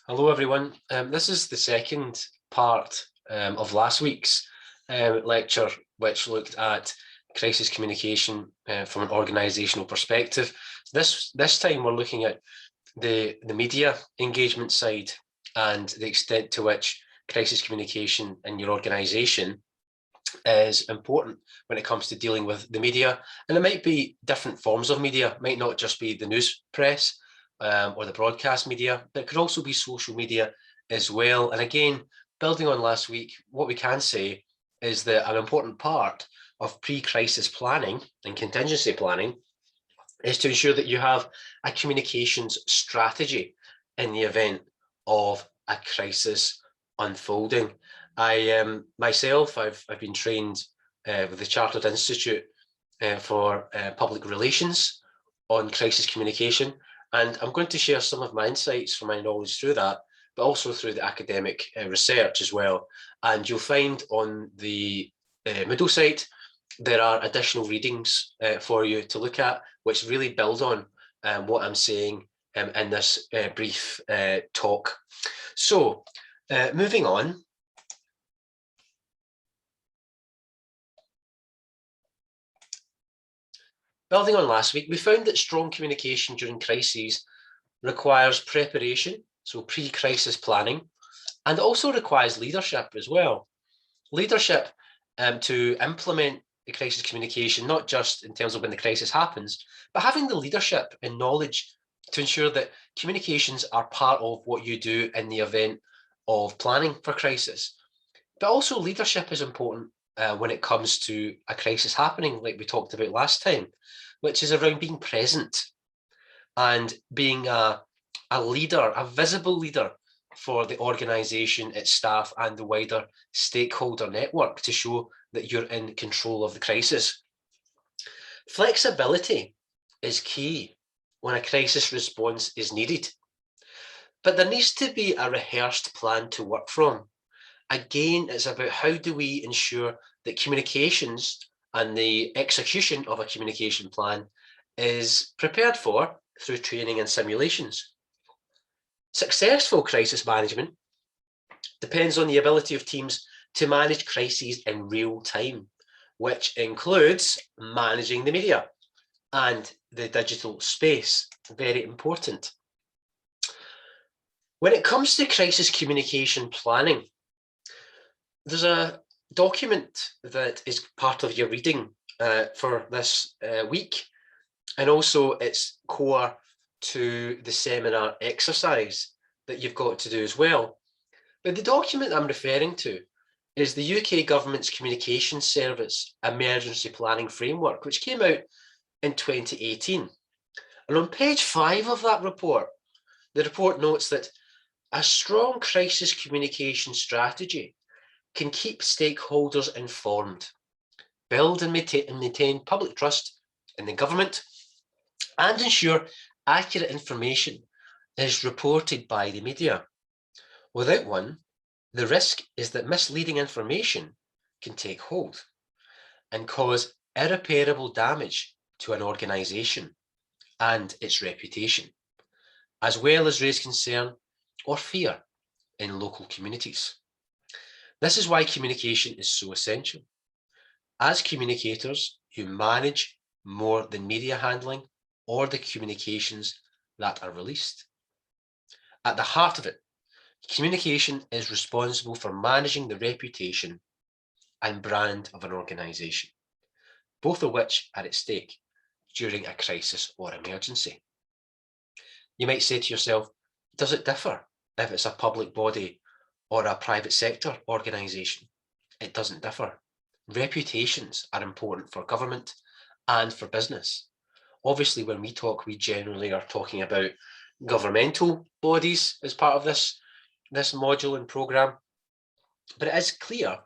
Hello, everyone. This is the second part of last week's lecture, which looked at crisis communication from an organisational perspective. This time we're looking at the media engagement side and the extent to which crisis communication in your organisation is important when it comes to dealing with the media. And it might be different forms of media. It might not just be the news press or the broadcast media, but it could also be social media as well. And again, building on last week, what we can say is that an important part of pre-crisis planning and contingency planning is to ensure that you have a communications strategy in the event of a crisis unfolding. Myself, I've been trained with the Chartered Institute for Public Relations on crisis communication, and I'm going to share some of my insights from my knowledge through that, but also through the academic research as well. And you'll find on the Moodle site, there are additional readings for you to look at, which really build on what I'm saying in this brief talk. So, moving on. Building on last week, we found that strong communication during crises requires preparation, so pre-crisis planning, and also requires leadership as well. Leadership to implement the crisis communication, not just in terms of when the crisis happens, but having the leadership and knowledge to ensure that communications are part of what you do in the event of planning for crisis. But also leadership is important when it comes to a crisis happening, like we talked about last time, which is around being present and being a leader, a visible leader for the organisation, its staff, and the wider stakeholder network to show that you're in control of the crisis. Flexibility is key when a crisis response is needed, but there needs to be a rehearsed plan to work from. Again, it's about how do we ensure that communications and the execution of a communication plan is prepared for through training and simulations. Successful crisis management depends on the ability of teams to manage crises in real time, which includes managing the media and the digital space. Very important. When it comes to crisis communication planning, there's a document that is part of your reading for this week, and also it's core to the seminar exercise that you've got to do as well. But the document I'm referring to is the UK Government's Communications Service Emergency Planning Framework, which came out in 2018. And on page 5 of that report, the report notes that a strong crisis communication strategy can keep stakeholders informed, build and maintain public trust in the government, and ensure accurate information is reported by the media. Without one, the risk is that misleading information can take hold and cause irreparable damage to an organisation and its reputation, as well as raise concern or fear in local communities. This is why communication is so essential. As communicators, you manage more than media handling or the communications that are released. At the heart of it, communication is responsible for managing the reputation and brand of an organisation, both of which are at stake during a crisis or emergency. You might say to yourself, does it differ if it's a public body or a private sector organisation? It doesn't differ. Reputations are important for government and for business. Obviously, when we talk, we generally are talking about governmental bodies as part of this module and programme. But it is clear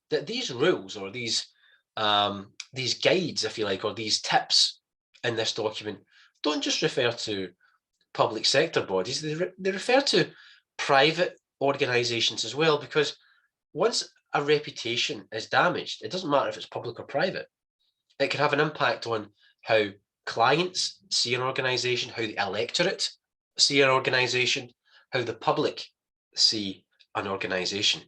that these rules or these guides, if you like, or these tips in this document don't just refer to public sector bodies, they refer to private organisations as well, because once a reputation is damaged, it doesn't matter if it's public or private. It can have an impact on how clients see an organisation, how the electorate see an organisation, how the public see an organisation.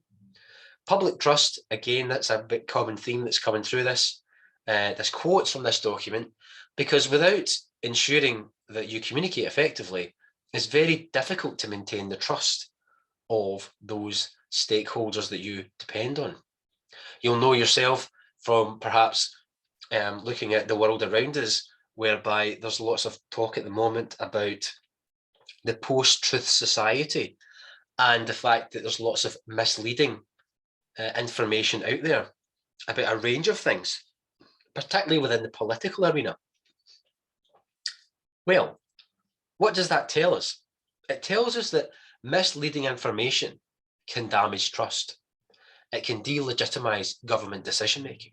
Public trust, again, that's a bit common theme that's coming through this. There's quotes from this document, because without ensuring that you communicate effectively, it's very difficult to maintain the trust of those stakeholders that you depend on. You'll know yourself from perhaps looking at the world around us, whereby there's lots of talk at the moment about the post-truth society and the fact that there's lots of misleading information out there about a range of things, particularly within the political arena. Well, what does that tell us? It tells us that misleading information can damage trust. It can delegitimize government decision-making.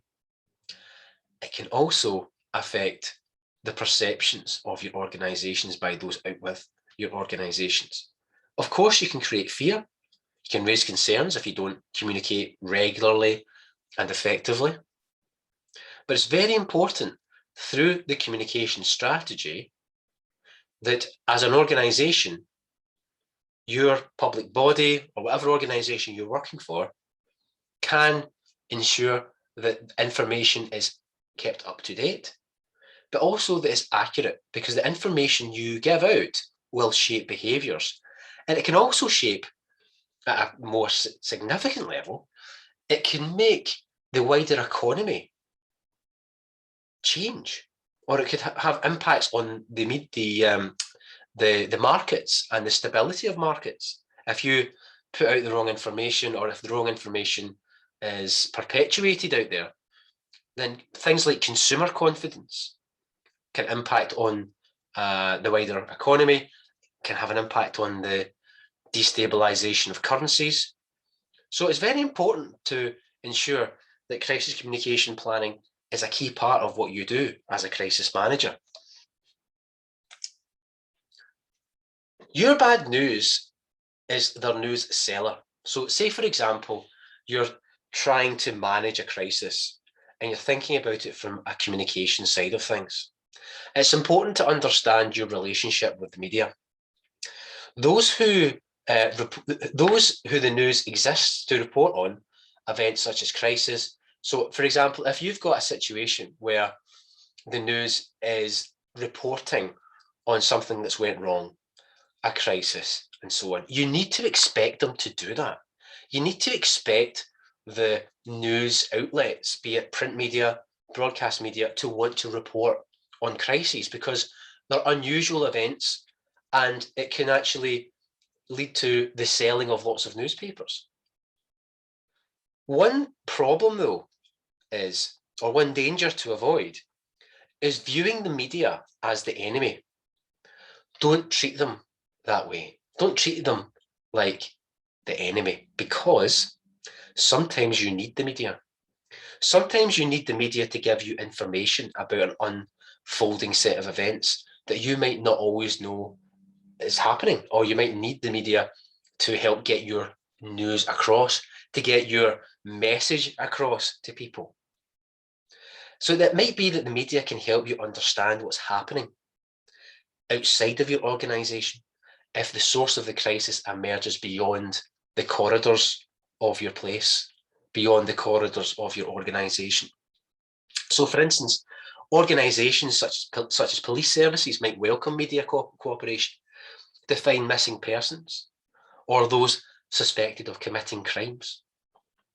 It can also affect the perceptions of your organisations by those out with your organisations. Of course, you can create fear. You can raise concerns if you don't communicate regularly and effectively. But it's very important through the communication strategy that as an organisation, your public body or whatever organisation you're working for can ensure that information is kept up to date, but also that it's accurate, because the information you give out will shape behaviours. And it can also shape, at a more significant level, it can make the wider economy change, or it could have impacts on the markets and the stability of markets. If you put out the wrong information, or if the wrong information is perpetuated out there, then things like consumer confidence can impact on the wider economy, can have an impact on the destabilization of currencies. So it's very important to ensure that crisis communication planning is a key part of what you do as a crisis manager. Your bad news is their news seller. So say, for example, you're trying to manage a crisis and you're thinking about it from a communication side of things. It's important to understand your relationship with the media. Those who the news exists to report on events such as crisis. So, for example, if you've got a situation where the news is reporting on something that's went wrong, a crisis, and so on, you need to expect them to do that. You need to expect the news outlets, be it print media, broadcast media, to want to report on crises, because they're unusual events and it can actually lead to the selling of lots of newspapers. One problem, though, is, or one danger to avoid, is viewing the media as the enemy. Don't treat them that way. Don't treat them like the enemy, because sometimes you need the media. Sometimes you need the media to give you information about an unfolding set of events that you might not always know is happening, or you might need the media to help get your news across, to get your message across to people. So that might be that the media can help you understand what's happening outside of your organisation if the source of the crisis emerges beyond the corridors of your place, beyond the corridors of your organisation. So, for instance, organisations such as police services might welcome media cooperation to find missing persons or those suspected of committing crimes.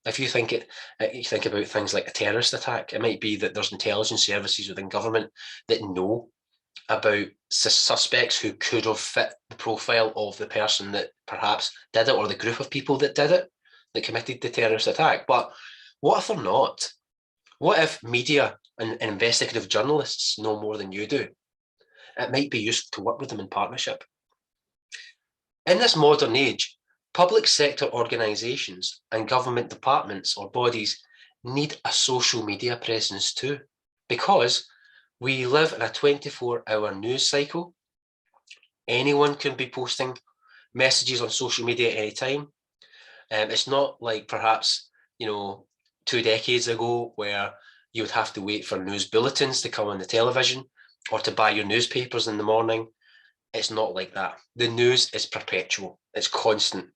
If you think about things like a terrorist attack, it might be that there's intelligence services within government that know about suspects who could have fit the profile of the person that perhaps did it, or the group of people that did it, that committed the terrorist attack. But what if they're not? What if media and investigative journalists know more than you do? It might be useful to work with them in partnership. In this modern age, public sector organisations and government departments or bodies need a social media presence too, because we live in a 24-hour news cycle. Anyone can be posting messages on social media at any time. It's not like perhaps 2 decades ago where you would have to wait for news bulletins to come on the television or to buy your newspapers in the morning. It's not like that. The news is perpetual. It's constant.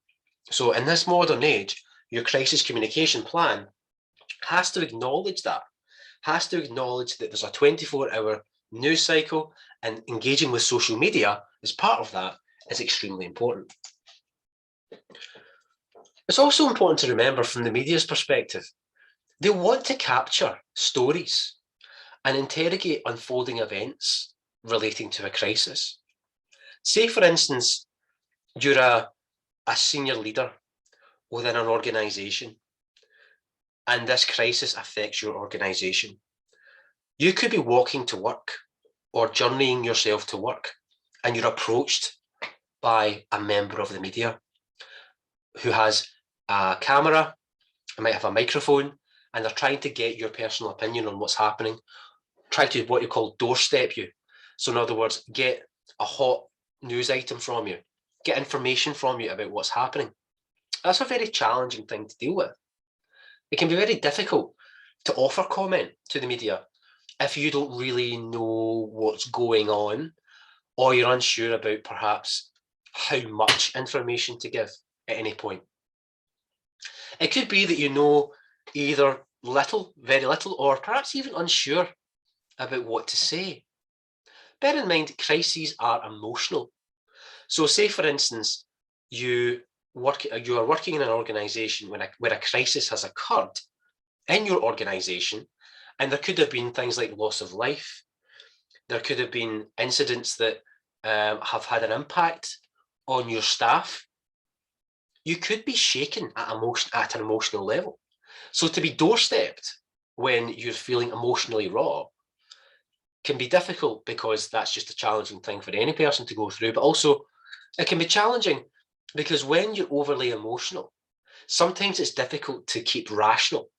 So in this modern age, your crisis communication plan has to acknowledge that, has to acknowledge that there's a 24-hour news cycle, and engaging with social media as part of that is extremely important. It's also important to remember from the media's perspective, they want to capture stories and interrogate unfolding events relating to a crisis. Say, for instance, you're a senior leader within an organisation, and this crisis affects your organisation. You could be walking to work or journeying yourself to work, and you're approached by a member of the media who has a camera, might have a microphone, and they're trying to get your personal opinion on what's happening, try to what you call doorstep you. So in other words, get a hot news item from you, get information from you about what's happening. That's a very challenging thing to deal with. It can be very difficult to offer comment to the media if you don't really know what's going on, or you're unsure about perhaps how much information to give at any point. It could be that you know either little, very little, or perhaps even unsure about what to say. Bear in mind, crises are emotional. So say, for instance, you are working in an organisation where a crisis has occurred in your organisation, and there could have been things like loss of life. There could have been incidents that have had an impact on your staff. You could be shaken at an emotional level. So to be doorstepped when you're feeling emotionally raw can be difficult, because that's just a challenging thing for any person to go through. But also it can be challenging because when you're overly emotional, sometimes it's difficult to keep rational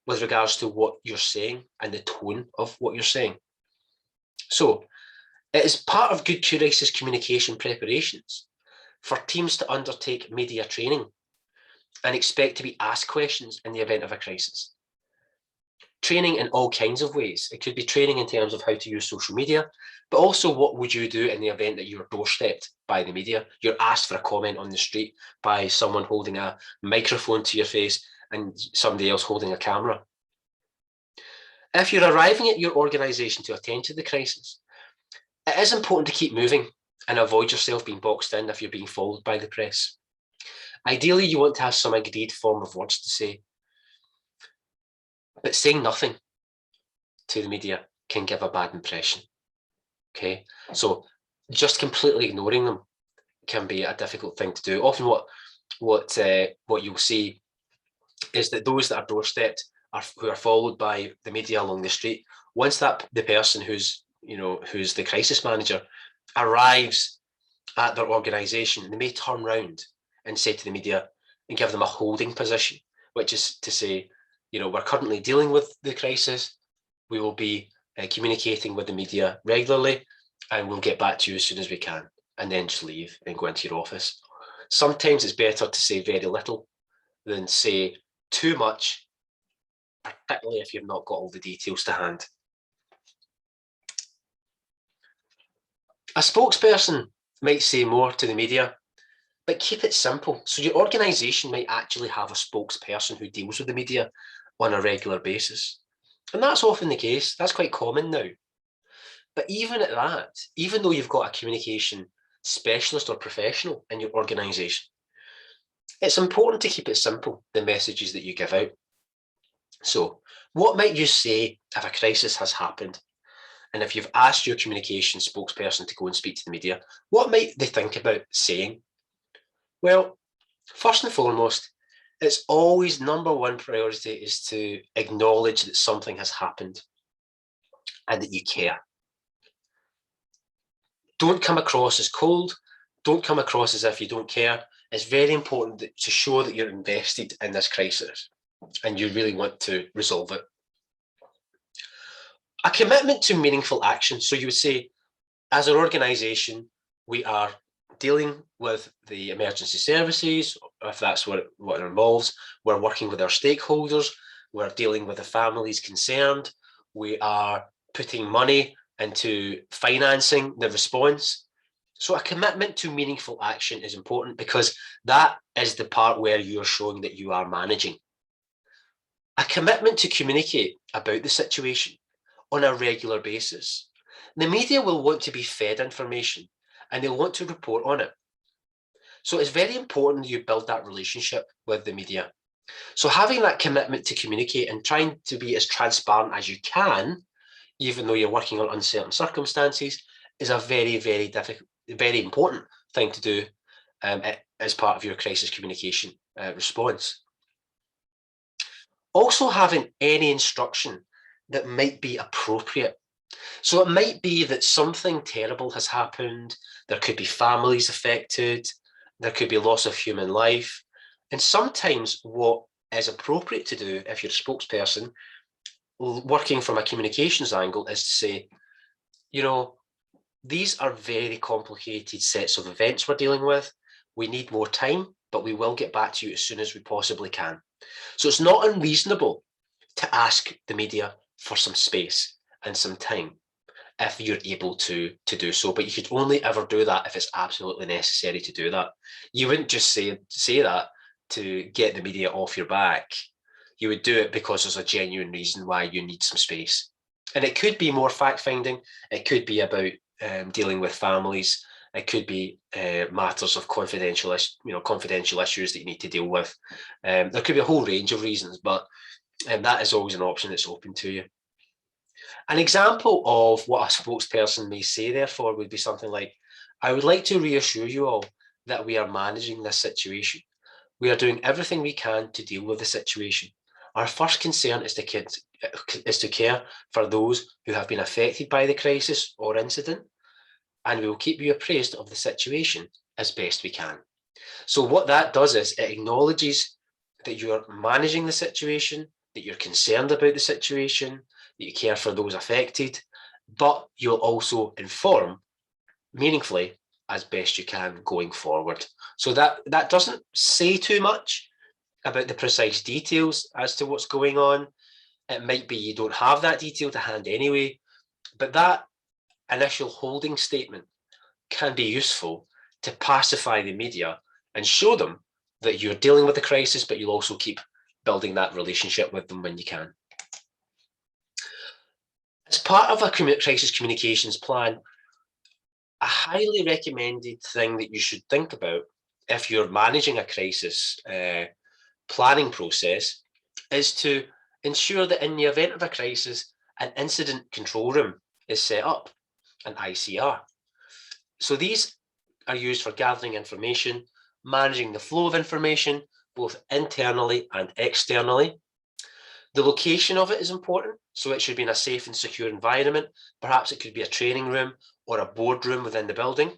with regards to what you're saying and the tone of what you're saying. So it is part of good crisis communication preparations for teams to undertake media training and expect to be asked questions in the event of a crisis. Training in all kinds of ways. It could be training in terms of how to use social media, but also what would you do in the event that you're doorstepped by the media? You're asked for a comment on the street by someone holding a microphone to your face and somebody else holding a camera. If you're arriving at your organisation to attend to the crisis, it is important to keep moving and avoid yourself being boxed in if you're being followed by the press. Ideally, you want to have some agreed form of words to say, but saying nothing to the media can give a bad impression. Okay, so just completely ignoring them can be a difficult thing to do. Often what you'll see is that those that are doorstepped who are followed by the media along the street, once the person who's the crisis manager arrives at their organisation, they may turn round and say to the media and give them a holding position, which is to say, we're currently dealing with the crisis. We will be communicating with the media regularly, and we'll get back to you as soon as we can, and then just leave and go into your office. Sometimes it's better to say very little than say too much, particularly if you've not got all the details to hand. A spokesperson might say more to the media, but keep it simple. So your organisation might actually have a spokesperson who deals with the media on a regular basis. And that's often the case. That's quite common now. But even at that, even though you've got a communication specialist or professional in your organisation, it's important to keep it simple, the messages that you give out. So what might you say if a crisis has happened? And if you've asked your communication spokesperson to go and speak to the media, what might they think about saying? Well, first and foremost, it's always number one priority is to acknowledge that something has happened and that you care. Don't come across as cold. Don't come across as if you don't care. It's very important to show that you're invested in this crisis and you really want to resolve it. A commitment to meaningful action. So you would say, as an organisation, we are dealing with the emergency services, if that's what it involves. We're working with our stakeholders. We're dealing with the families concerned. We are putting money into financing the response. So a commitment to meaningful action is important because that is the part where you're showing that you are managing. A commitment to communicate about the situation on a regular basis. The media will want to be fed information and they'll want to report on it. So it's very important you build that relationship with the media. So having that commitment to communicate and trying to be as transparent as you can, even though you're working on uncertain circumstances, is a very, very difficult, very important thing to do as part of your crisis communication response. Also having any instruction that might be appropriate. So it might be that something terrible has happened. There could be families affected. There could be loss of human life. And sometimes what is appropriate to do if you're a spokesperson, working from a communications angle, is to say, you know, these are very complicated sets of events we're dealing with. We need more time, but we will get back to you as soon as we possibly can. So it's not unreasonable to ask the media for some space and some time if you're able to do so, but you could only ever do that if it's absolutely necessary to do that. You wouldn't just say that to get the media off your back. You would do it because there's a genuine reason why you need some space. And it could be more fact-finding. It could be about dealing with families. It could be matters of confidential issues that you need to deal with. There could be a whole range of reasons, but that is always an option that's open to you. An example of what a spokesperson may say, therefore, would be something like, I would like to reassure you all that we are managing this situation. We are doing everything we can to deal with the situation. Our first concern is to care for those who have been affected by the crisis or incident, and we will keep you appraised of the situation as best we can. So what that does is it acknowledges that you are managing the situation, that you're concerned about the situation, that you care for those affected, but you'll also inform meaningfully as best you can going forward. So that doesn't say too much about the precise details as to what's going on. It might be you don't have that detail to hand anyway, but that initial holding statement can be useful to pacify the media and show them that you're dealing with the crisis, but you'll also keep building that relationship with them when you can. As part of a crisis communications plan, a highly recommended thing that you should think about if you're managing a crisis planning process is to ensure that in the event of a crisis, an incident control room is set up, an ICR. So these are used for gathering information, managing the flow of information, both internally and externally. The location of it is important, so it should be in a safe and secure environment. Perhaps it could be a training room or a boardroom within the building.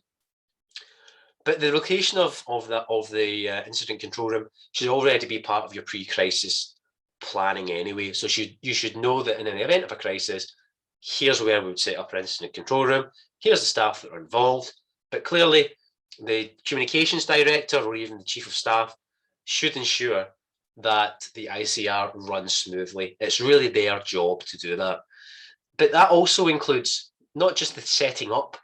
But the location of the incident control room should already be part of your pre-crisis planning anyway. So you should know that in an event of a crisis, here's where we would set up our incident control room. Here's the staff that are involved. But clearly, the communications director or even the chief of staff should ensure that the ICR runs smoothly. It's really their job to do that. But that also includes not just the setting up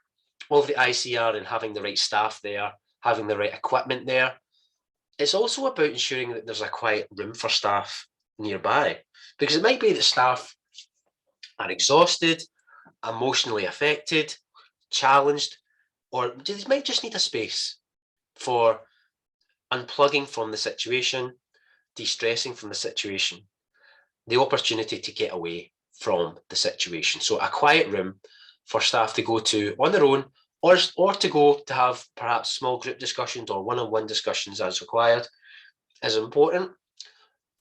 of the ICR and having the right staff there, having the right equipment there. It's also about ensuring that there's a quiet room for staff nearby, because it might be that staff are exhausted, emotionally affected, challenged, or they might just need a space for unplugging from the situation, de-stressing from the situation, the opportunity to get away from the situation. So a quiet room for staff to go to on their own, or to go to have perhaps small group discussions or one-on-one discussions as required is important.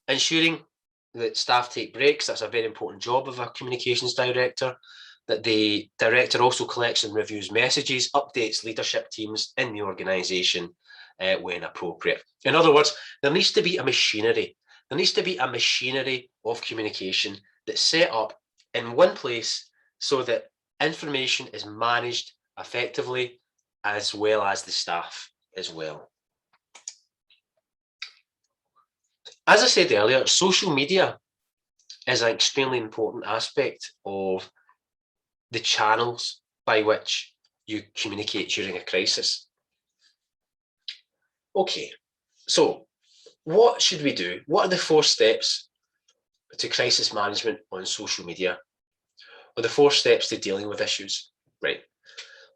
Ensuring that staff take breaks, that's a very important job of a communications director, that the director also collects and reviews messages, updates leadership teams in the organisation when appropriate. In other words, there needs to be a machinery. There needs to be a machinery of communication that's set up in one place so that information is managed effectively, as well as the staff as well. As I said earlier, social media is an extremely important aspect of the channels by which you communicate during a crisis. Okay, so what should we do? What are the 4 steps to crisis management on social media? Or the 4 steps to dealing with issues? Right.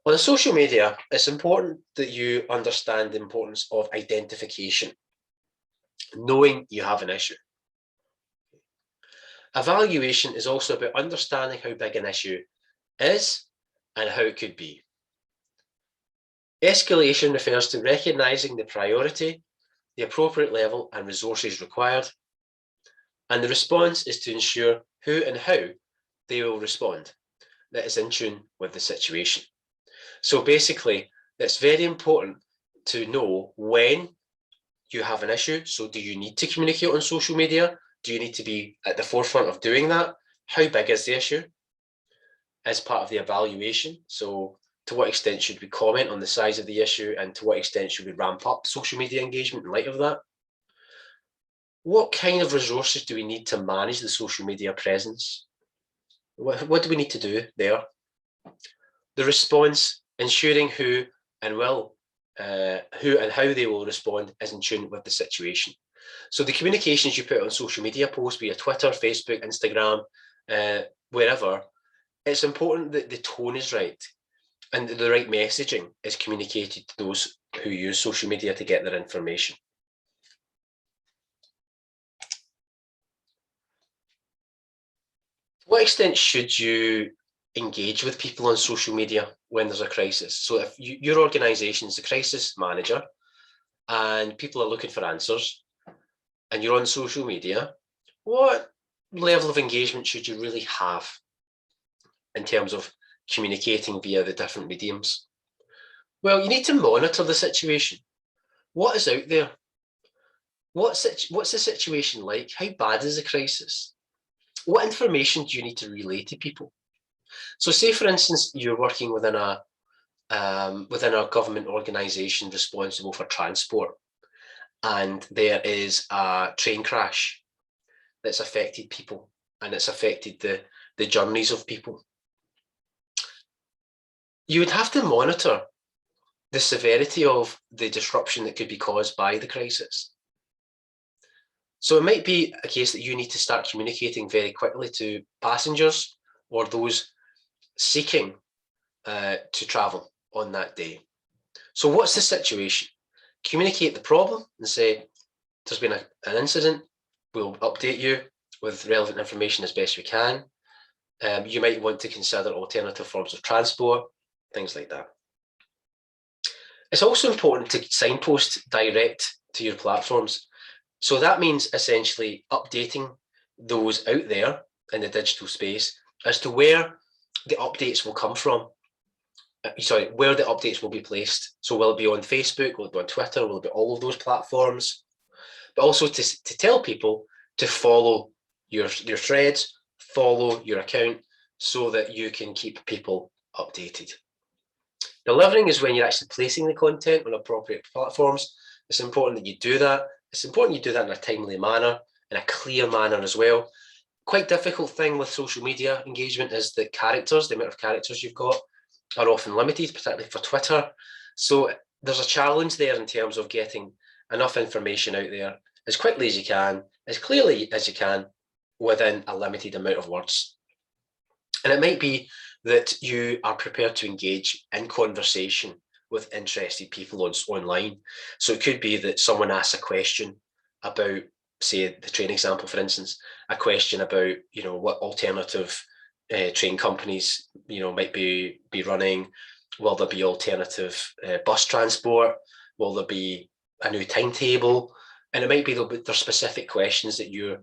On social media, it's important that you understand the importance of identification, knowing you have an issue. Evaluation is also about understanding how big an issue is and how it could be. Escalation refers to recognizing the priority, the appropriate level and resources required, and the response is to ensure who and how they will respond that is in tune with the situation. So basically, it's very important to know when you have an issue. So do you need to communicate on social media? Do you need to be at the forefront of doing that? How big is the issue? As part of the evaluation. So to what extent should we comment on the size of the issue, and to what extent should we ramp up social media engagement in light of that? What kind of resources do we need to manage the social media presence? What do we need to do there? The response, ensuring who and how they will respond is in tune with the situation. So the communications you put on social media posts, be it Twitter, Facebook, Instagram, wherever, it's important that the tone is right and that the right messaging is communicated to those who use social media to get their information. To what extent should you engage with people on social media when there's a crisis? So if your organisation is the crisis manager and people are looking for answers and you're on social media, what level of engagement should you really have in terms of communicating via the different mediums? Well, you need to monitor the situation. What is out there? What's the situation like? How bad is the crisis? What information do you need to relay to people? So say, for instance, you're working within a government organisation responsible for transport, and there is a train crash that's affected people and it's affected the journeys of people. You would have to monitor the severity of the disruption that could be caused by the crisis. So it might be a case that you need to start communicating very quickly to passengers or those seeking to travel on that day. So what's the situation? Communicate the problem and say, there's been an incident, we'll update you with relevant information as best we can. You might want to consider alternative forms of transport, things like that. It's also important to signpost direct to your platforms. So that means essentially updating those out there in the digital space as to where the updates will come from. Where the updates will be placed. So will it be on Facebook, will it be on Twitter, will it be all of those platforms? But also to tell people to follow your threads, follow your account, so that you can keep people updated. Delivering is when you're actually placing the content on appropriate platforms. It's important that you do that. It's important you do that in a timely manner, in a clear manner as well. Quite difficult thing with social media engagement is that the amount of characters you've got are often limited, particularly for Twitter. So there's a challenge there in terms of getting enough information out there as quickly as you can, as clearly as you can, within a limited amount of words. And it might be that you are prepared to engage in conversation with interested people online. So it could be that someone asks a question about, say, the train example, for instance, a question about, what alternative train companies, might be running. Will there be alternative bus transport? Will there be a new timetable? And it might be there's specific questions that you're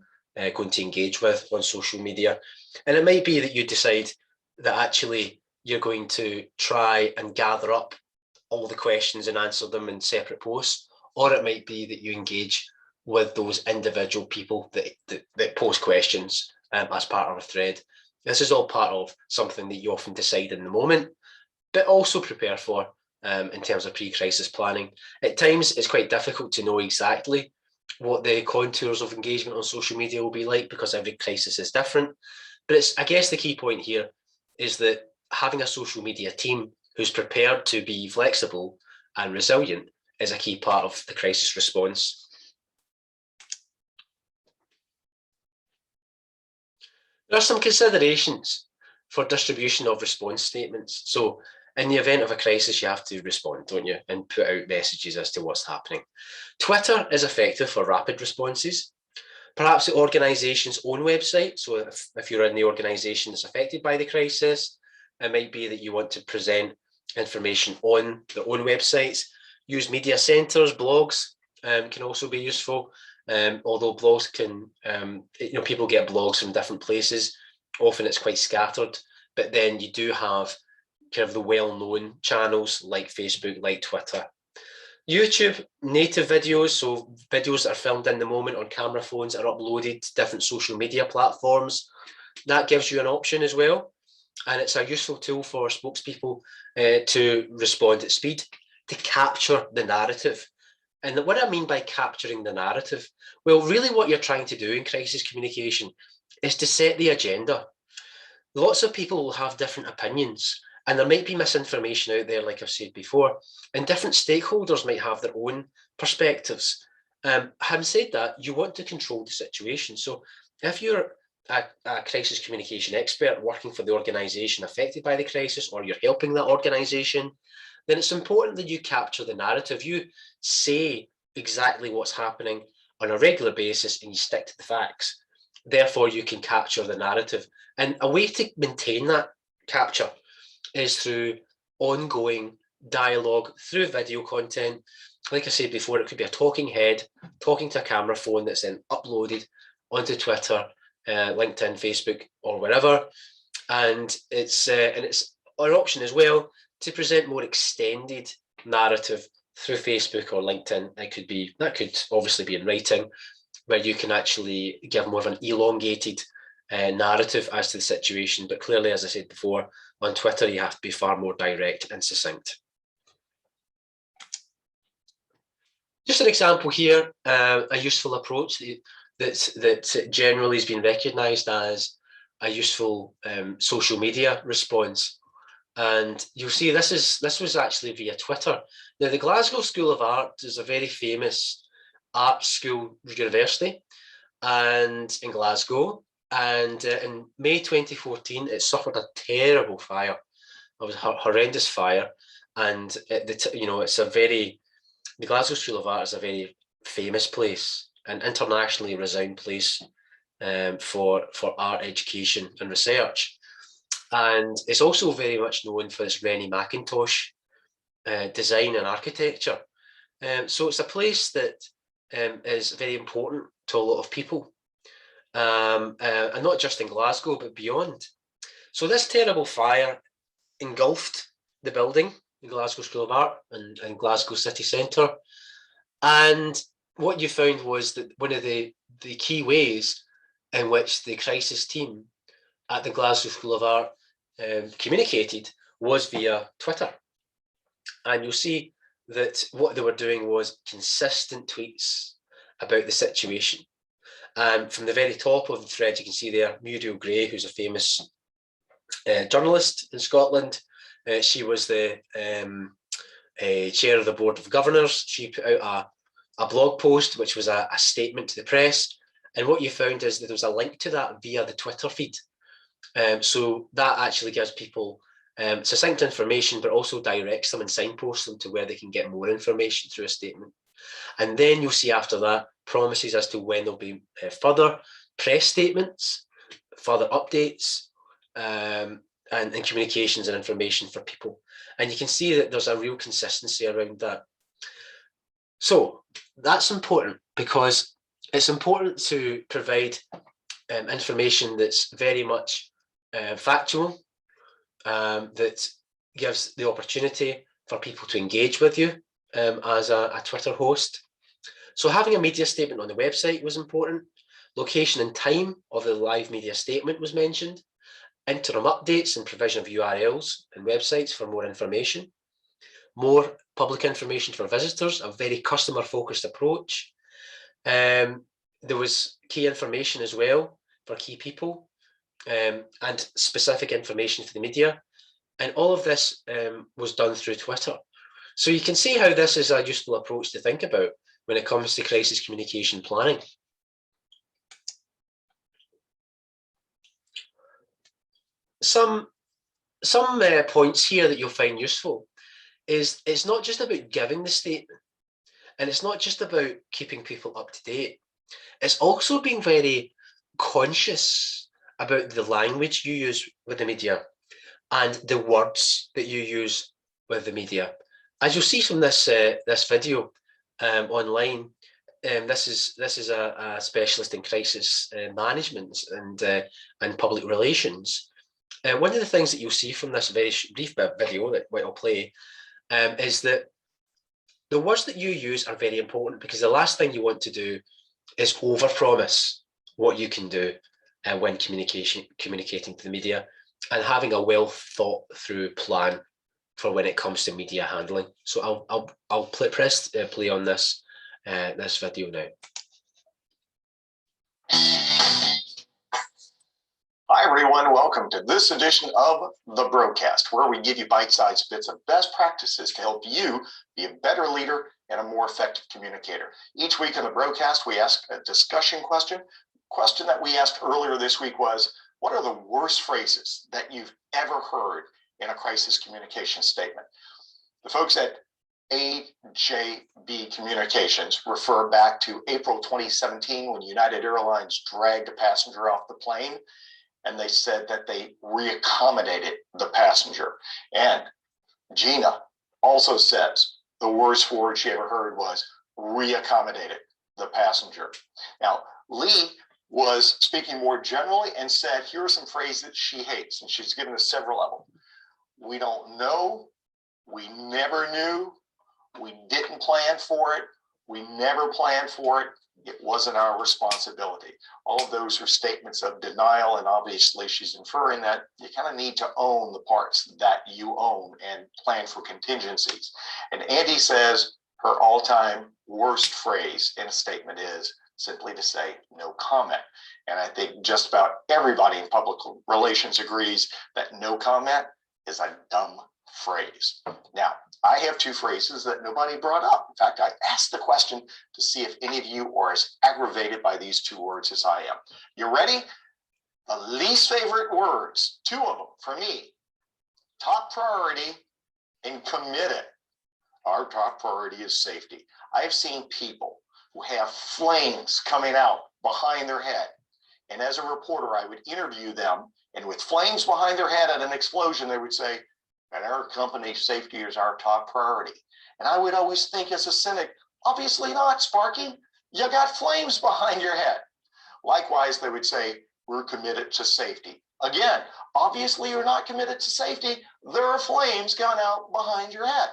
going to engage with on social media. And it might be that you decide that actually you're going to try and gather up all the questions and answer them in separate posts. Or it might be that you engage with those individual people that post questions as part of a thread. This is all part of something that you often decide in the moment, but also prepare for in terms of pre-crisis planning. At times, it's quite difficult to know exactly what the contours of engagement on social media will be like, because every crisis is different. But I guess the key point here is that having a social media team who's prepared to be flexible and resilient is a key part of the crisis response. There are some considerations for distribution of response statements. So in the event of a crisis, you have to respond, don't you, and put out messages as to what's happening. Twitter is effective for rapid responses. Perhaps the organisation's own website. So if you're in the organisation that's affected by the crisis, it might be that you want to present information on their own websites. Use media centres, blogs can also be useful. Although blogs can, people get blogs from different places. Often it's quite scattered, but then you do have kind of the well-known channels like Facebook, like Twitter. YouTube, native videos, so videos that are filmed in the moment on camera phones are uploaded to different social media platforms. That gives you an option as well. And it's a useful tool for spokespeople to respond at speed, to capture the narrative. And what I mean by capturing the narrative, well, really what you're trying to do in crisis communication is to set the agenda. Lots of people will have different opinions, and there might be misinformation out there, like I've said before, and different stakeholders might have their own perspectives. Having said that, you want to control the situation. So if you're a crisis communication expert working for the organisation affected by the crisis, or you're helping that organisation, then it's important that you capture the narrative. You say exactly what's happening on a regular basis and you stick to the facts. Therefore, you can capture the narrative. And a way to maintain that capture is through ongoing dialogue, through video content. Like I said before, it could be a talking head, talking to a camera phone that's then uploaded onto Twitter, LinkedIn, Facebook, or wherever. And it's an option as well to present more extended narrative through Facebook or LinkedIn. That could obviously be in writing, where you can actually give more of an elongated narrative as to the situation. But clearly, as I said before, on Twitter, you have to be far more direct and succinct. Just an example here, a useful approach that generally has been recognised as a useful social media response. And you'll see this was actually via Twitter. Now, the Glasgow School of Art is a very famous art school university and in Glasgow. And in May 2014, it suffered a terrible fire. It was a horrendous fire. And the Glasgow School of Art is a very famous place, an internationally renowned place for art education and research. And it's also very much known for its Rennie Mackintosh design and architecture. So it's a place that is very important to a lot of people, and not just in Glasgow, but beyond. So this terrible fire engulfed the building, the Glasgow School of Art and Glasgow city centre. And what you found was that one of the key ways in which the crisis team at the Glasgow School of Art communicated was via Twitter. And you'll see that what they were doing was consistent tweets about the situation. And from the very top of the thread, you can see there Muriel Gray, who's a famous journalist in Scotland. She was the chair of the Board of Governors. She put out a blog post, which was a statement to the press. And what you found is that there was a link to that via the Twitter feed. So that actually gives people succinct information, but also directs them and signposts them to where they can get more information through a statement. And then you'll see after that promises as to when there'll be further press statements, further updates, and communications and information for people. And you can see that there's a real consistency around that. So that's important because it's important to provide information that's very much factual, that gives the opportunity for people to engage with you as a Twitter host. So having a media statement on the website was important. Location and time of the live media statement was mentioned. Interim updates and provision of URLs and websites for more information. More public information for visitors, a very customer-focused approach. There was key information as well for key people and specific information for the media. And all of this was done through Twitter. So you can see how this is a useful approach to think about when it comes to crisis communication planning. Some points here that you'll find useful is it's not just about giving the statement, and it's not just about keeping people up to date. It's also being very conscious about the language you use with the media and the words that you use with the media. As you'll see from this video online, this is a specialist in crisis management and public relations. One of the things that you'll see from this very brief video that I'll play is that the words that you use are very important, because the last thing you want to do is overpromise what you can do when communicating to the media, and having a well thought through plan for when it comes to media handling. So I'll press play on this video now. Hi everyone, welcome to this edition of The Broadcast, where we give you bite-sized bits of best practices to help you be a better leader and a more effective communicator. Each week on The Broadcast, we ask a discussion question. The question that we asked earlier this week was, what are the worst phrases that you've ever heard in a crisis communication statement? The folks at AJB Communications refer back to April 2017 when United Airlines dragged a passenger off the plane, and they said that they reaccommodated the passenger. And Gina also says the worst word she ever heard was reaccommodated the passenger. Now, Lee was speaking more generally and said, here are some phrases that she hates, and she's given us several of them. We don't know, we never knew, we didn't plan for it, we never planned for it, it wasn't our responsibility. All of those are statements of denial, and obviously she's inferring that you kind of need to own the parts that you own and plan for contingencies. And Andy says her all-time worst phrase in a statement is simply to say no comment. And I think just about everybody in public relations agrees that no comment is a dumb phrase. Now, I have two phrases that nobody brought up. In fact, I asked the question to see if any of you are as aggravated by these two words as I am. You ready? The least favorite words, two of them for me: top priority and committed. Our top priority is safety. I've seen people who have flames coming out behind their head. And as a reporter, I would interview them, and with flames behind their head at an explosion, they would say, at our company, safety is our top priority. And I would always think as a cynic, obviously not, Sparky. You got flames behind your head. Likewise, they would say, we're committed to safety. Again, obviously you're not committed to safety. There are flames going out behind your head.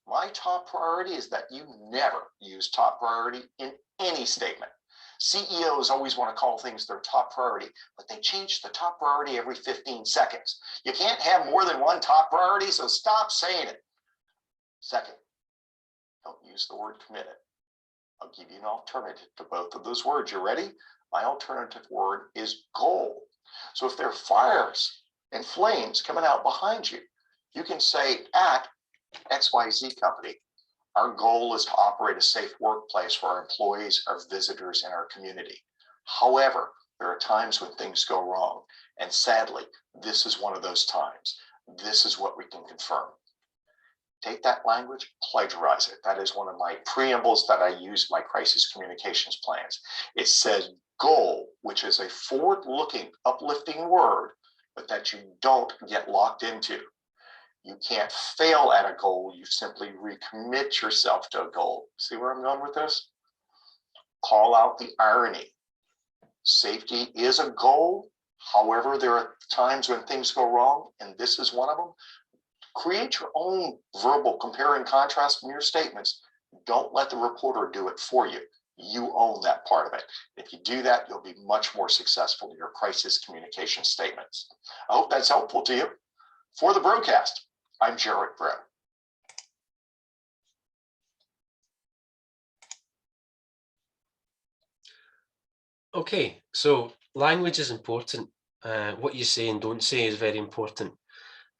My top priority is that you never use top priority in any statement. CEOs always want to call things their top priority, but they change the top priority every 15 seconds. You can't have more than one top priority, so stop saying it. Second, don't use the word committed. I'll give you an alternative to both of those words. You ready? My alternative word is goal. So if there are fires and flames coming out behind you, you can say at XYZ company, our goal is to operate a safe workplace for our employees, our visitors, and our community. However, there are times when things go wrong. And sadly, this is one of those times. This is what we can confirm. Take that language, plagiarize it. That is one of my preambles that I use in my crisis communications plans. It says goal, which is a forward-looking, uplifting word, but that you don't get locked into. You can't fail at a goal. You simply recommit yourself to a goal. See where I'm going with this? Call out the irony. Safety is a goal. However, there are times when things go wrong, and this is one of them. Create your own verbal compare and contrast in your statements. Don't let the reporter do it for you. You own that part of it. If you do that, you'll be much more successful in your crisis communication statements. I hope that's helpful to you. For the broadcast, I'm Jared Brown. Okay, so language is important. What you say and don't say is very important.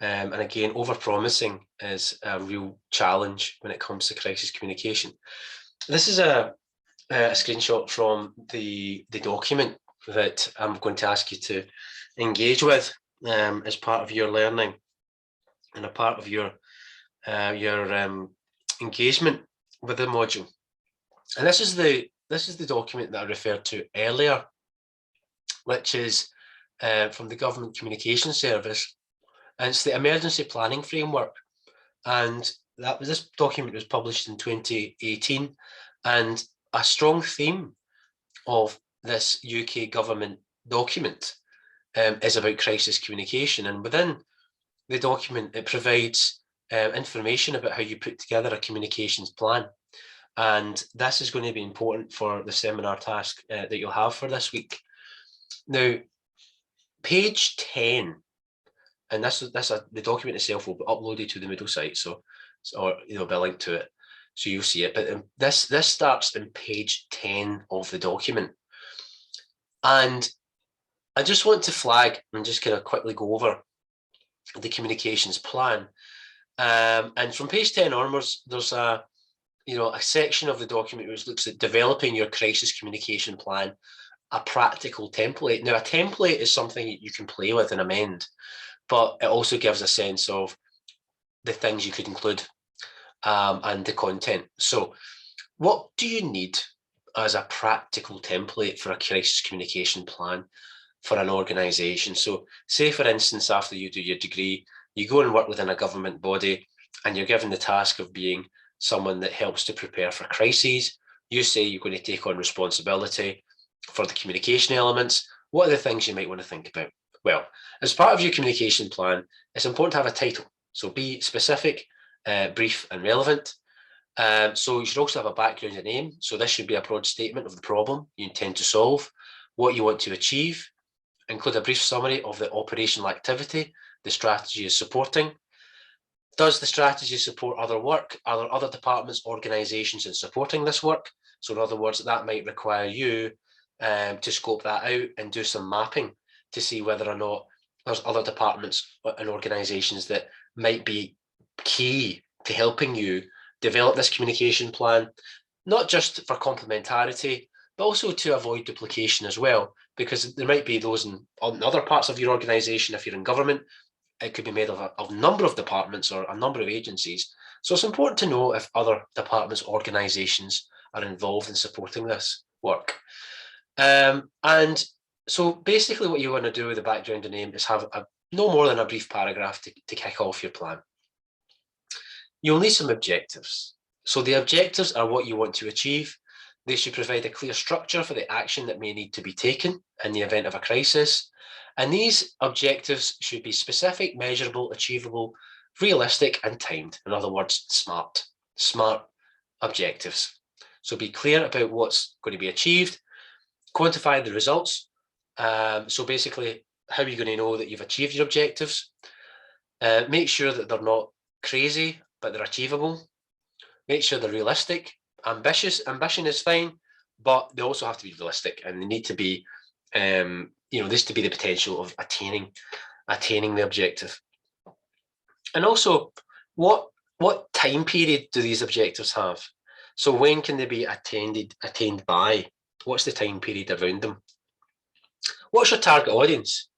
And again, over-promising is a real challenge when it comes to crisis communication. This is a screenshot from the document that I'm going to ask you to engage with as part of your learning and a part of your engagement with the module. And this is the document that I referred to earlier, which is from the Government Communication Service, and it's the Emergency Planning Framework. And this document was published in 2018, and a strong theme of this UK government document is about crisis communication. And within the document, it provides information about how you put together a communications plan. And this is going to be important for the seminar task that you'll have for this week. Now, page 10, and the document itself will be uploaded to the Moodle site, or there'll be a link to it, so you'll see it. But this starts on page 10 of the document, and I just want to flag and just kind of quickly go over the communications plan. And from page 10 onwards, there's a section of the document which looks at developing your crisis communication plan, a practical template. Now, a template is something you can play with and amend, but it also gives a sense of the things you could include and the content. So what do you need as a practical template for a crisis communication plan for an organisation? So say, for instance, after you do your degree, you go and work within a government body and you're given the task of being someone that helps to prepare for crises. You say you're going to take on responsibility for the communication elements. What are the things you might want to think about? Well, as part of your communication plan, it's important to have a title. So be specific, brief and relevant. So you should also have a background and aim. So this should be a broad statement of the problem you intend to solve, what you want to achieve. Include a brief summary of the operational activity the strategy is supporting. Does the strategy support other work? Are there other departments, organisations in supporting this work? So in other words, that might require you to scope that out and do some mapping to see whether or not there's other departments and organisations that might be key to helping you develop this communication plan, not just for complementarity, but also to avoid duplication as well, because there might be those in other parts of your organisation. If you're in government, it could be made of a number of departments or a number of agencies. So it's important to know if other departments, organisations are involved in supporting this work. And so basically what you want to do with the background and aim is have no more than a brief paragraph to kick off your plan. You'll need some objectives. So the objectives are what you want to achieve. They should provide a clear structure for the action that may need to be taken in the event of a crisis. And these objectives should be specific, measurable, achievable, realistic, and timed. In other words, smart objectives. So be clear about what's going to be achieved, quantify the results. So basically, how are you going to know that you've achieved your objectives? Make sure that they're not crazy, but they're achievable. Make sure they're realistic. Ambition is fine, but they also have to be realistic, and they need to be, this to be the potential of attaining the objective. And also, what time period do these objectives have? So when can they be attained by? What's the time period around them? What's your target audience?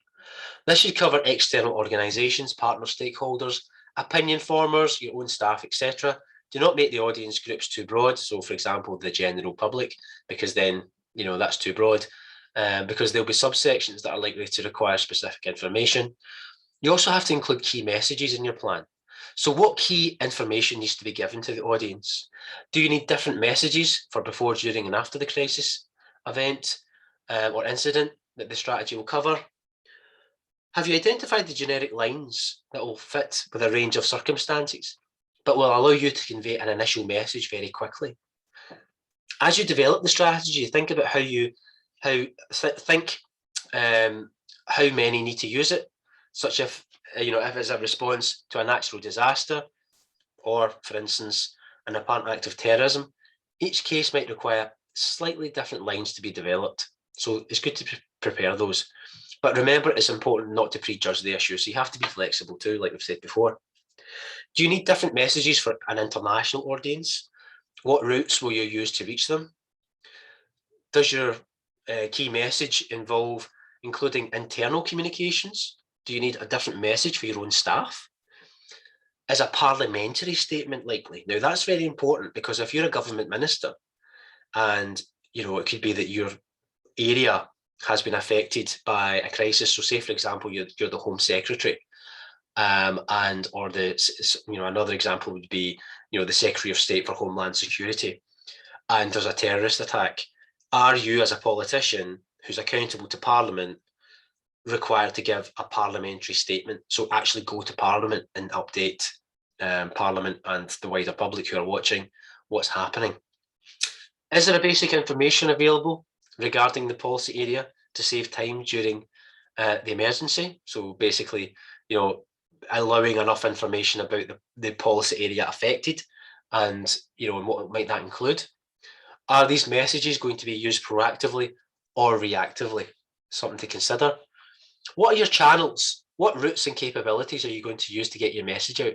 This should cover external organisations, partner stakeholders, opinion formers, your own staff, etc. Do not make the audience groups too broad. So, for example, the general public, because then, that's too broad, because there'll be subsections that are likely to require specific information. You also have to include key messages in your plan. So what key information needs to be given to the audience? Do you need different messages for before, during, and after the crisis event or incident that the strategy will cover? Have you identified the generic lines that will fit with a range of circumstances, but will allow you to convey an initial message very quickly? As you develop the strategy, think about how many need to use it, such if it's a response to a natural disaster, or, for instance, an apparent act of terrorism. Each case might require slightly different lines to be developed. So it's good to prepare those. But remember, it's important not to prejudge the issue. So you have to be flexible too, like we've said before. Do you need different messages for an international audience? What routes will you use to reach them? Does your key message involve including internal communications? Do you need a different message for your own staff? Is a parliamentary statement likely? Now that's very important, because if you're a government minister and it could be that your area has been affected by a crisis. So say, for example, you're the Home Secretary, or another example would be, the Secretary of State for Homeland Security, and there's a terrorist attack. Are you, as a politician who's accountable to Parliament, required to give a parliamentary statement? So actually go to Parliament and update Parliament and the wider public who are watching what's happening. Is there a basic information available regarding the policy area to save time during the emergency? So basically, allowing enough information about the policy area affected, and what might that include? Are these messages going to be used proactively or reactively? Something to consider. What are your channels? What routes and capabilities are you going to use to get your message out?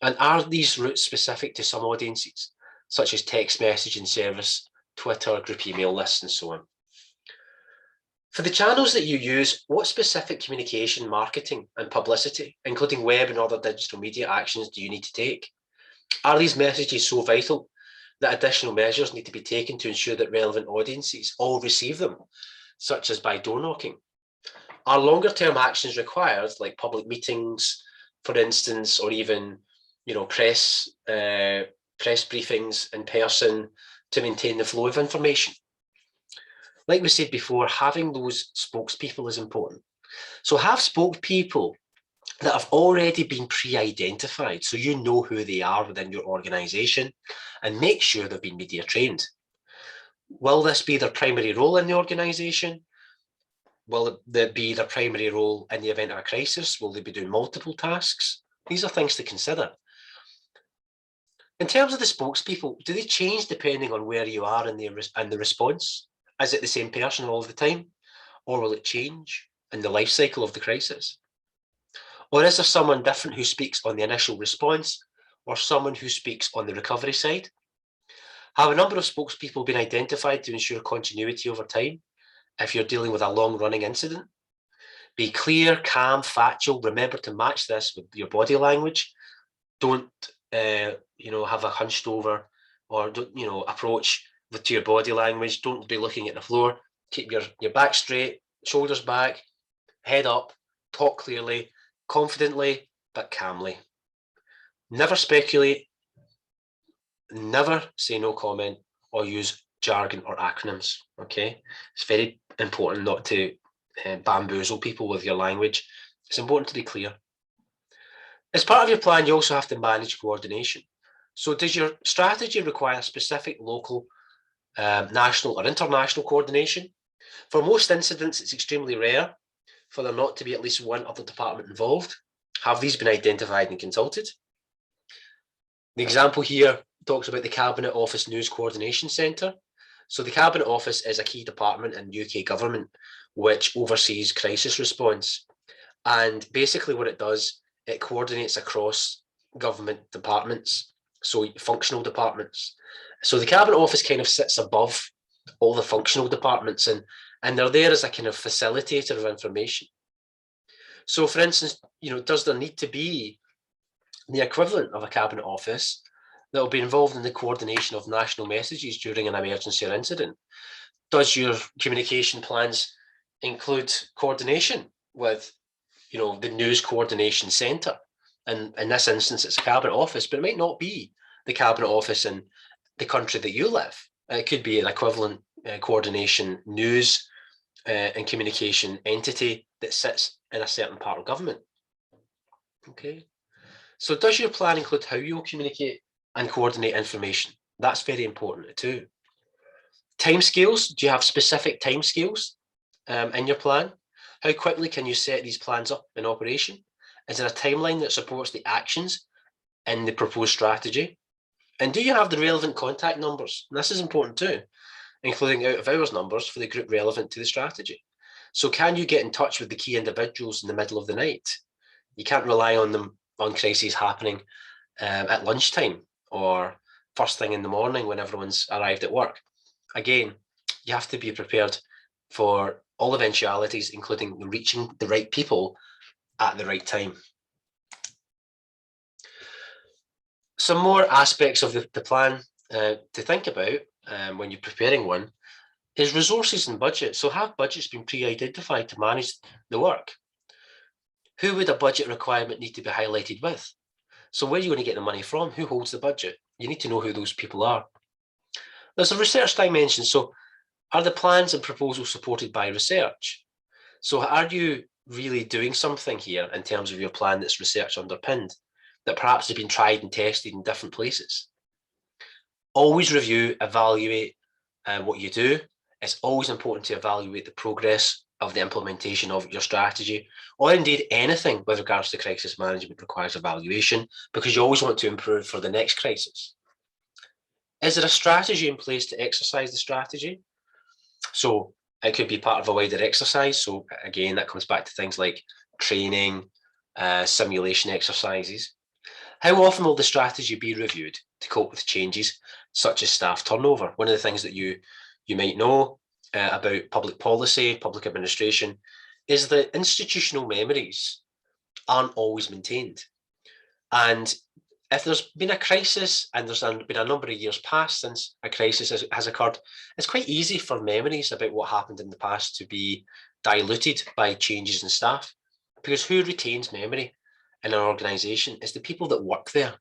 And are these routes specific to some audiences, such as text messaging service, Twitter, group email lists, and so on? For the channels that you use, what specific communication, marketing, and publicity, including web and other digital media actions, do you need to take? Are these messages so vital that additional measures need to be taken to ensure that relevant audiences all receive them, such as by door knocking? Are longer-term actions required, like public meetings, for instance, or even press briefings in person to maintain the flow of information? Like we said before, having those spokespeople is important. So have spokespeople that have already been pre-identified, so you know who they are within your organisation, and make sure they've been media trained. Will this be their primary role in the organisation? Will it be their primary role in the event of a crisis? Will they be doing multiple tasks? These are things to consider. In terms of the spokespeople, do they change depending on where you are in the response? Is it the same person all the time? Or will it change in the life cycle of the crisis? Or is there someone different who speaks on the initial response, or someone who speaks on the recovery side? Have a number of spokespeople been identified to ensure continuity over time if you're dealing with a long-running incident? Be clear, calm, factual. Remember to match this with your body language. Don't have a hunched over, or don't approach to your body language. Don't be looking at the floor. Keep your back straight, shoulders back, head up. Talk clearly, confidently, but calmly. Never speculate. Never say no comment or use jargon or acronyms. Okay, it's very important not to bamboozle people with your language. It's important to be clear. As part of your plan, you also have to manage coordination. So does your strategy require specific local, national, or international coordination? For most incidents, it's extremely rare for there not to be at least one other department involved. Have these been identified and consulted? The example here talks about the Cabinet Office News Coordination Centre. So the Cabinet Office is a key department in UK government which oversees crisis response. And basically what it does, it coordinates across government departments, so functional departments. So the Cabinet Office kind of sits above all the functional departments, and they're there as a kind of facilitator of information. So for instance, does there need to be the equivalent of a Cabinet Office that will be involved in the coordination of national messages during an emergency or incident? Does your communication plans include coordination with the News Coordination Centre? And in this instance, it's a Cabinet Office, but it might not be the Cabinet Office in the country that you live. It could be an equivalent coordination news and communication entity that sits in a certain part of government. Okay. So does your plan include how you'll communicate and coordinate information? That's very important too. Timescales, do you have specific timescales in your plan? How quickly can you set these plans up in operation? Is there a timeline that supports the actions in the proposed strategy? And do you have the relevant contact numbers? And this is important too, including out of hours numbers for the group relevant to the strategy. So can you get in touch with the key individuals in the middle of the night? You can't rely on them on crises happening at lunchtime or first thing in the morning when everyone's arrived at work. Again, you have to be prepared for all eventualities, including reaching the right people at the right time. Some more aspects of the plan to think about when you're preparing one is resources and budget. So have budgets been pre-identified to manage the work? Who would a budget requirement need to be highlighted with? So where are you going to get the money from? Who holds the budget? You need to know who those people are. There's a research dimension. So are the plans and proposals supported by research? So are you really doing something here in terms of your plan that's research underpinned, that perhaps has been tried and tested in different places? Always review, evaluate what you do. It's always important to evaluate the progress of the implementation of your strategy, or indeed anything with regards to crisis management requires evaluation, because you always want to improve for the next crisis. Is there a strategy in place to exercise the strategy? So it could be part of a wider exercise. So again, that comes back to things like training, simulation exercises. How often will the strategy be reviewed to cope with changes such as staff turnover? One of the things that you might know about public policy, public administration, is that institutional memories aren't always maintained. And if there's been a crisis and there's been a number of years past since a crisis has occurred, it's quite easy for memories about what happened in the past to be diluted by changes in staff. Because who retains memory in an organisation is the people that work there,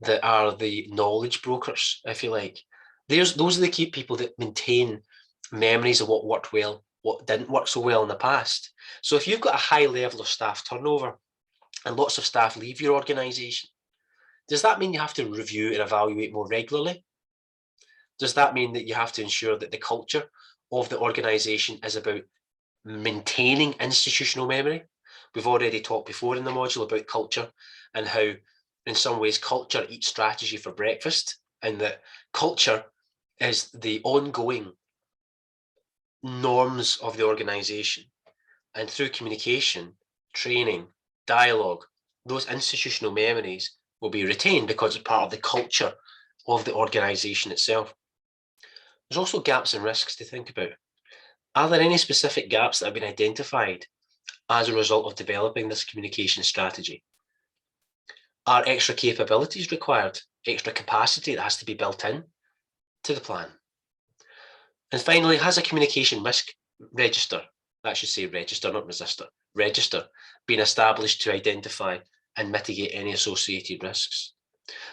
that are the knowledge brokers, if you like. Those are the key people that maintain memories of what worked well, what didn't work so well in the past. So if you've got a high level of staff turnover and lots of staff leave your organisation, does that mean you have to review and evaluate more regularly? Does that mean that you have to ensure that the culture of the organisation is about maintaining institutional memory? We've already talked before in the module about culture and how, in some ways, culture eats strategy for breakfast, and that culture is the ongoing norms of the organisation. And through communication, training, dialogue, those institutional memories will be retained because it's part of the culture of the organisation itself. There's also gaps and risks to think about. Are there any specific gaps that have been identified as a result of developing this communication strategy? Are extra capabilities required, extra capacity that has to be built in to the plan? And finally, has a communication risk register, that should say register, not resistor, register, been established to identify and mitigate any associated risks?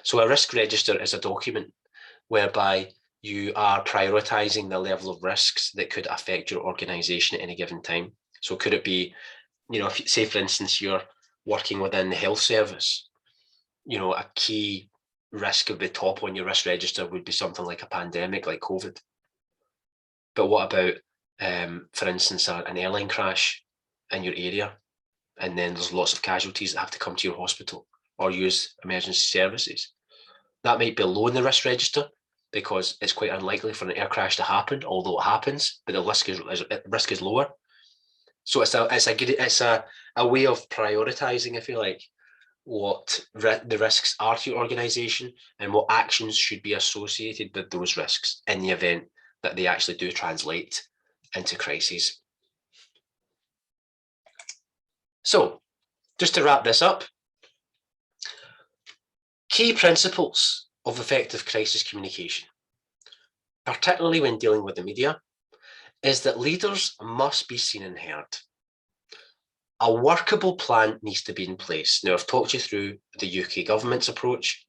So a risk register is a document whereby you are prioritising the level of risks that could affect your organisation at any given time. So could it be, if say for instance you're working within the health service, a key risk of the top on your risk register would be something like a pandemic like COVID. But what about, for instance, an airline crash in your area, and then there's lots of casualties that have to come to your hospital or use emergency services? That might be low in the risk register because it's quite unlikely for an air crash to happen, although it happens, but the risk is lower. So it's a way of prioritizing, if you like, what the risks are to your organization and what actions should be associated with those risks in the event that they actually do translate into crises. So just to wrap this up, key principles of effective crisis communication, particularly when dealing with the media, is that leaders must be seen and heard. A workable plan needs to be in place. Now, I've talked you through the UK government's approach,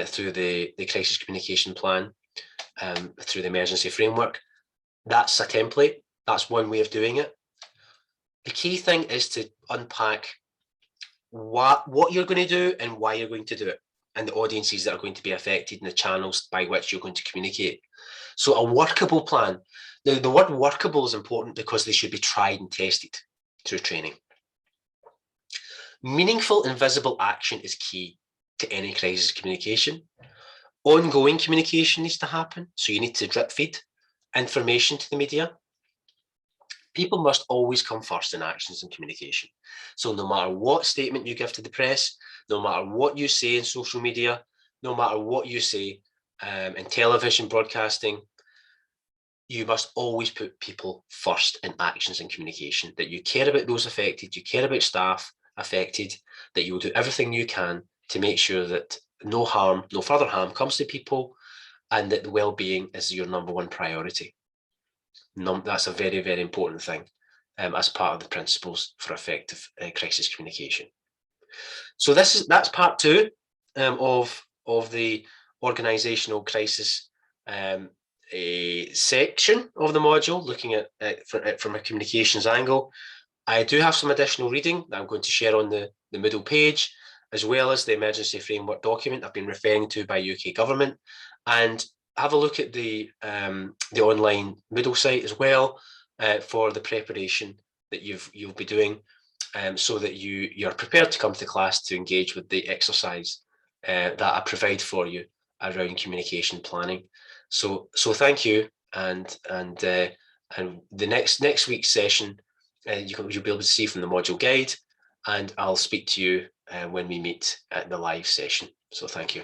through the crisis communication plan, through the emergency framework. That's a template. That's one way of doing it. The key thing is to unpack what you're going to do and why you're going to do it, and the audiences that are going to be affected and the channels by which you're going to communicate. So a workable plan. Now, the word workable is important because they should be tried and tested through training. Meaningful and visible action is key to any crisis communication. Ongoing communication needs to happen, so you need to drip feed information to the media. People must always come first in actions and communication. So no matter what statement you give to the press, no matter what you say in social media, no matter what you say in television broadcasting, you must always put people first in actions and communication, that you care about those affected, you care about staff affected, that you will do everything you can to make sure that no harm, no further harm comes to people, and that the well-being is your number one priority. That's a very, very important thing as part of the principles for effective crisis communication. So that's part two of the organisational crisis section of the module, looking at it from a communications angle. I do have some additional reading that I'm going to share on the middle page, as well as the emergency framework document I've been referring to by UK government, and have a look at the online Moodle site as well for the preparation that you'll be doing, so that you're prepared to come to class to engage with the exercise that I provide for you around communication planning. So thank you, and the next week's session you'll be able to see from the module guide, and I'll speak to you when we meet at the live session. So thank you.